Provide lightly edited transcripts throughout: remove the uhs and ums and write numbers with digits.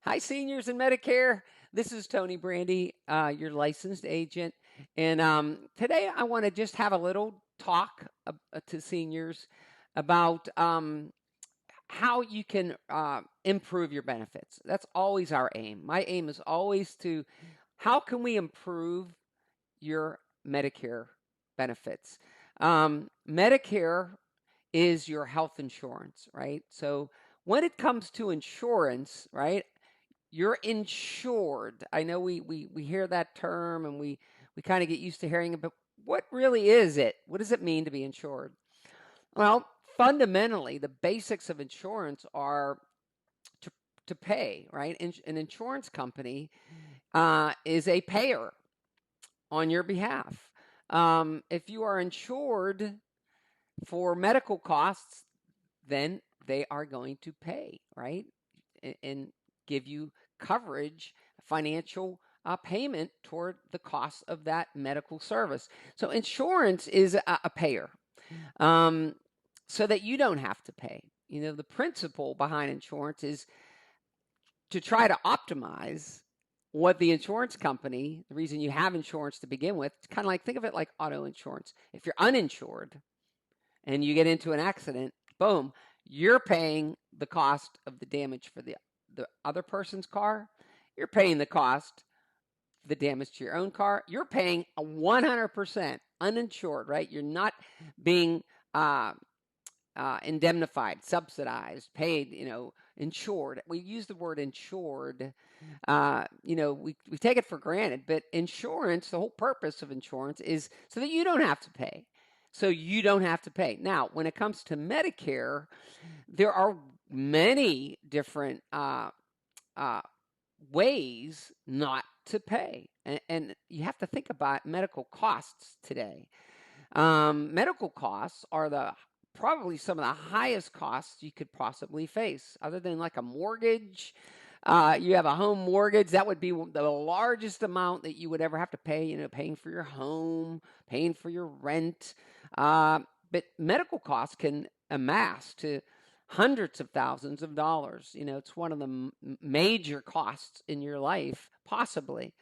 Hi, seniors in Medicare. This is Tony Brandy, your licensed agent. And today I want to just have a little talk to seniors about how you can improve your benefits. That's always our aim. My aim is always to how can we improve your Medicare benefits? Medicare is your health insurance, right? So when it comes to insurance, right, you're insured. I know we hear that term and we kind of get used to hearing it, but what really is it? What does it mean to be insured? Well, fundamentally, the basics of insurance are to, to pay, right? An insurance company is a payer on your behalf. If you are insured for medical costs, then they are going to pay, right? And give you coverage, financial payment toward the cost of that medical service. So insurance is a payer, um, so that you don't have to pay. You know, the principle behind insurance is to try to optimize what the insurance company, the reason you have insurance to begin with, it's kind of like think of it like auto insurance. If you're uninsured and you get into an accident, boom, you're paying the cost of the damage for the other person's car. You're paying the cost for the damage to your own car. You're paying a 100% uninsured, right? You're not being uh, indemnified, subsidized, paid, insured. We use the word insured. We take it for granted, but insurance, the whole purpose of insurance is so that you don't have to pay. So you don't have to pay. Now, when it comes to Medicare, there are many different uh, ways not to pay. And you have to think about medical costs today. Medical costs are probably some of the highest costs you could possibly face, other than like a mortgage. You have a home mortgage, that would be the largest amount that you would ever have to pay, paying for your home, paying for your rent. Uh, but medical costs can amass to hundreds of thousands of dollars. It's one of the major costs in your life, possibly.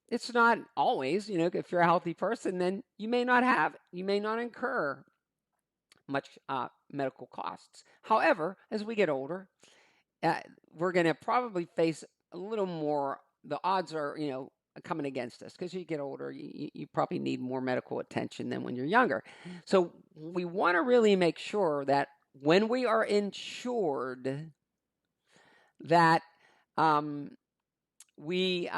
It's not always, if you're a healthy person, then you may not incur much medical costs. However, as we get older, uh, we're going to probably face a little more. The odds are, coming against us because you get older, you probably need more medical attention than when you're younger. So we want to really make sure that when we are insured, that um, we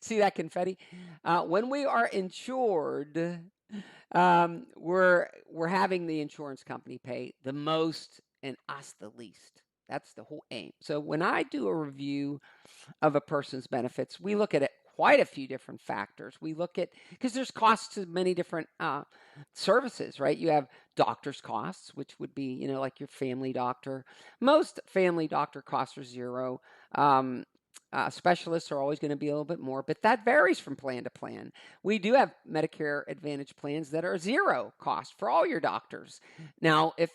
see that confetti. When we are insured, we're having the insurance company pay the most and us the least. That's the whole aim. So when I do a review of a person's benefits, we look at it quite a few different factors. We look at because there's costs to many different services, right? You have doctor's costs, which would be like your family doctor. Most family doctor costs are zero. Um, Specialists are always going to be a little bit more, but that varies from plan to plan. We do have Medicare Advantage plans that are zero cost for all your doctors. Now, if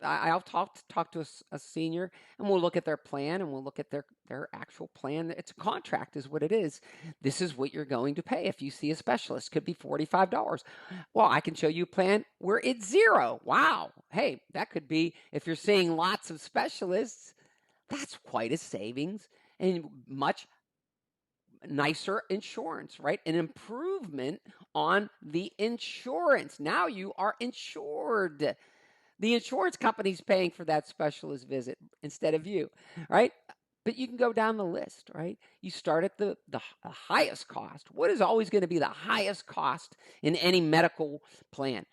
I'll talk to a senior and we'll look at their plan and we'll look at their actual plan. It's a contract, is what it is. This is what you're going to pay if you see a specialist. Could be $45. Well, I can show you a plan where it's zero. Wow. Hey, that could be if you're seeing lots of specialists. That's quite a savings and much nicer insurance, right? An improvement on the insurance. Now you are insured. The insurance company's paying for that specialist visit instead of you, right? But you can go down the list, right? You start at the highest cost. What is always going to be the highest cost in any medical plan?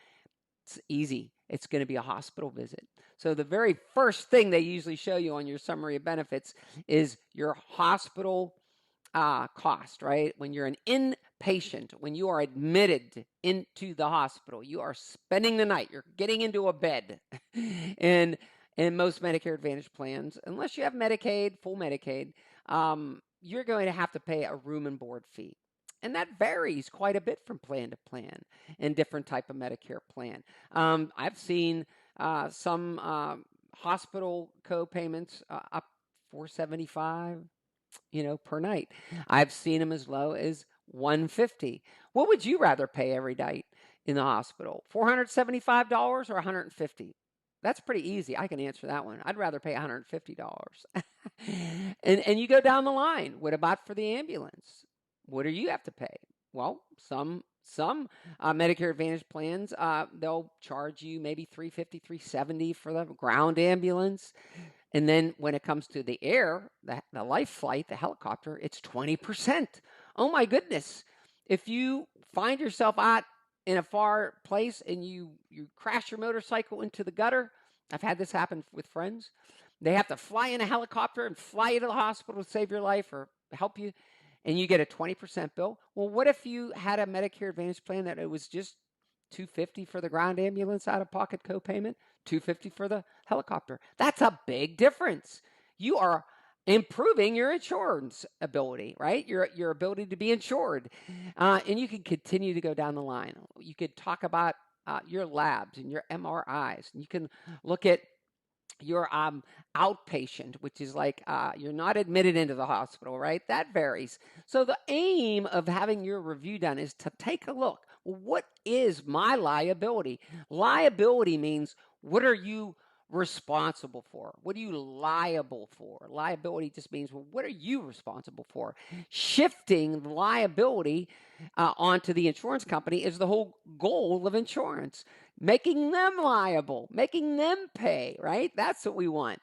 It's easy. It's going to be a hospital visit. So the very first thing they usually show you on your summary of benefits is your hospital cost, right? When you're an inpatient, when you are admitted into the hospital, you are spending the night, you're getting into a bed. and in most Medicare Advantage plans, unless you have Medicaid, full Medicaid, you're going to have to pay a room and board fee. And that varies quite a bit from plan to plan and different type of Medicare plan. I've seen some hospital co-payments up 475, per night. I've seen them as low as 150. What would you rather pay every night in the hospital? $475 or 150? That's pretty easy. I can answer that one. I'd rather pay $150. And you go down the line. What about for the ambulance? What do you have to pay? Well, some Medicare Advantage plans, they'll charge you maybe 350, 370 for the ground ambulance. And then when it comes to the air, the life flight, the helicopter, it's 20%. Oh my goodness. If you find yourself out in a far place and you crash your motorcycle into the gutter, I've had this happen with friends. They have to fly in a helicopter and fly you to the hospital to save your life or help you, and you get a 20% bill. Well, what if you had a Medicare Advantage plan that it was just 250 for the ground ambulance out of pocket copayment, 250 for the helicopter? That's a big difference. You are improving your insurance ability, right? Your ability to be insured, and you can continue to go down the line. You could talk about your labs and your MRIs, and you can look at your outpatient, which is like you're not admitted into the hospital, right? That varies. So the aim of having your review done is to take a look. Well, what is my liability? Liability means, what are you responsible for? What are you liable for? Liability just means, well, what are you responsible for? Shifting the liability onto the insurance company is the whole goal of insurance. Making them liable, making them pay, right? That's what we want.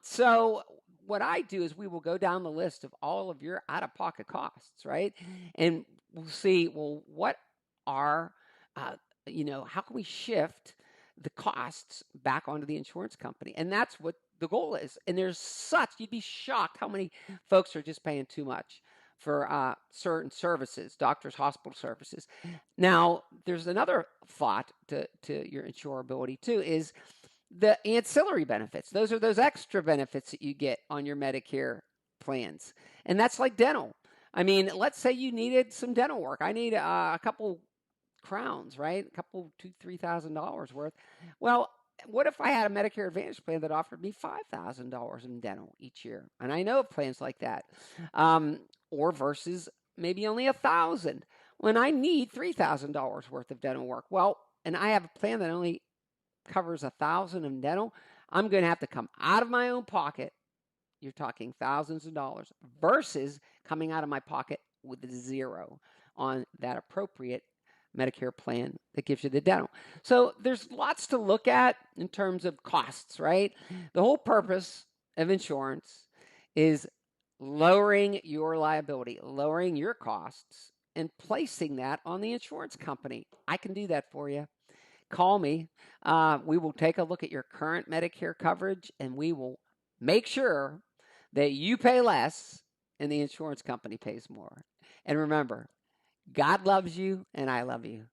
So what I do is we will go down the list of all of your out-of-pocket costs, right? And we'll see, well, what are, how can we shift the costs back onto the insurance company? And that's what the goal is. And you'd be shocked how many folks are just paying too much for certain services, doctors, hospital services. Now, there's another thought to your insurability too, is the ancillary benefits. Those are those extra benefits that you get on your Medicare plans. And that's like dental. I mean, let's say you needed some dental work. I need a couple crowns, right? A couple, $2,000-$3,000 worth. Well, what if I had a Medicare Advantage plan that offered me $5,000 in dental each year? And I know of plans like that. Or versus maybe only $1,000 when I need $3,000 worth of dental work. Well, and I have a plan that only covers $1,000 in dental. I'm going to have to come out of my own pocket. You're talking thousands of dollars versus coming out of my pocket with zero on that appropriate Medicare plan that gives you the dental. So there's lots to look at in terms of costs, right? The whole purpose of insurance is lowering your liability, lowering your costs, and placing that on the insurance company. I can do that for you. Call me. We will take a look at your current Medicare coverage, and we will make sure that you pay less and the insurance company pays more. And remember, God loves you, and I love you.